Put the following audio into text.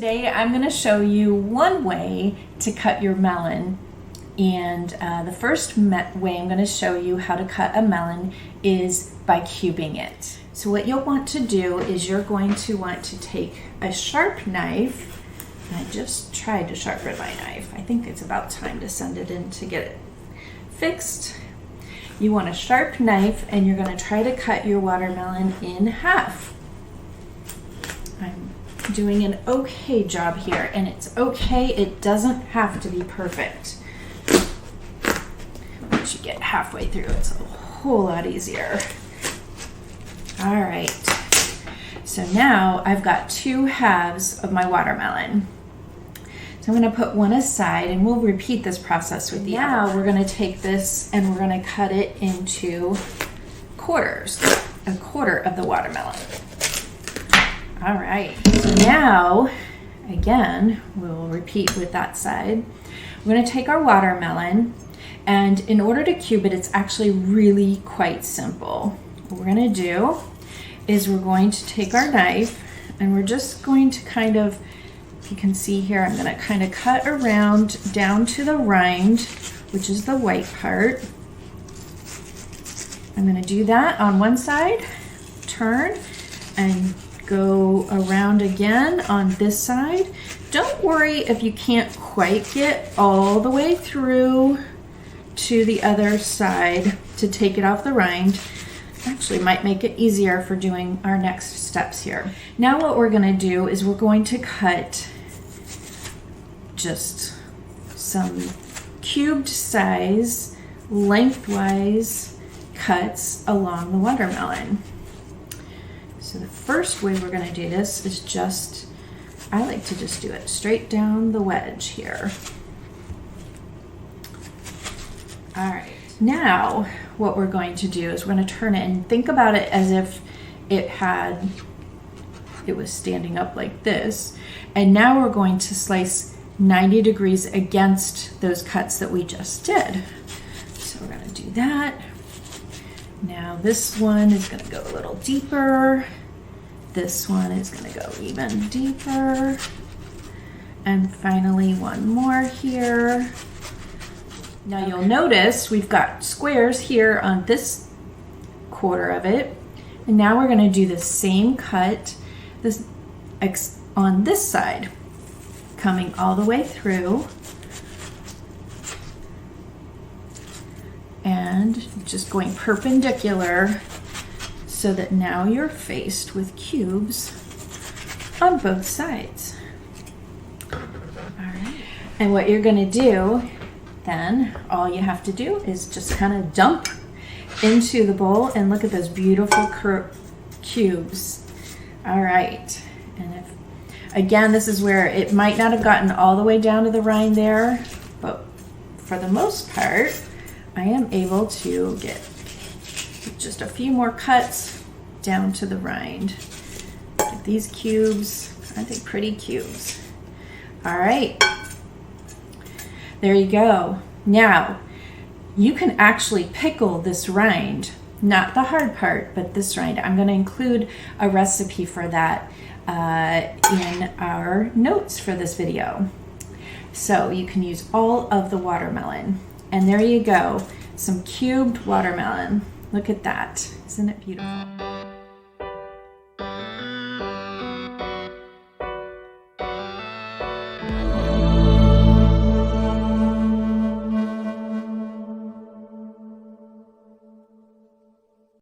Today I'm going to show you one way to cut your melon, and the first way I'm going to show you how to cut a melon is by cubing it. So what you'll want to do is you're going to want to take a sharp knife. I just tried to sharpen my knife. I think it's about time to send it in to get it fixed. You want a sharp knife and you're going to try to cut your watermelon in half. I'm doing an okay job here, and it's okay, it doesn't have to be perfect. Once you get halfway through, it's a whole lot easier. All right, so now I've got 2 halves of my watermelon. So I'm going to put one aside, and we'll repeat this process with the other. Now we're going to take this and we're going to cut it into quarters, a quarter of the watermelon. All right, so now, again, we'll repeat with that side. We're going to take our watermelon, and in order to cube it, it's actually really quite simple. What we're going to do is we're going to take our knife, and we're just going to kind of, if you can see here, I'm going to kind of cut around down to the rind, which is the white part. I'm going to do that on one side, turn, and go around again on this side. Don't worry if you can't quite get all the way through to the other side to take it off the rind. Actually might make it easier for doing our next steps here. Now what we're going to do is we're going to cut just some cubed size lengthwise cuts along the watermelon. So the first way we're going to do this is just, I like to just do it straight down the wedge here. All right, now what we're going to do is we're going to turn it and think about it as if it was standing up like this. And now we're going to slice 90 degrees against those cuts that we just did. So we're going to do that. Now this one is going to go a little deeper. This one is going to go even deeper. And finally one more here. Now you'll notice we've got squares here on this quarter of it. And now we're going to do the same cut on this side, coming all the way through. And just going perpendicular so that now you're faced with cubes on both sides. All right. And what you're going to do then, all you have to do is just kind of dump into the bowl and look at those beautiful cubes. All right. And if, again, this is where it might not have gotten all the way down to the rind there, but for the most part, I am able to get just a few more cuts down to the rind. Get these cubes, aren't they pretty cubes? All right, there you go. Now, you can actually pickle this rind, not the hard part, but this rind. I'm going to include a recipe for that in our notes for this video. So you can use all of the watermelon. And there you go, some cubed watermelon. Look at that. Isn't it beautiful?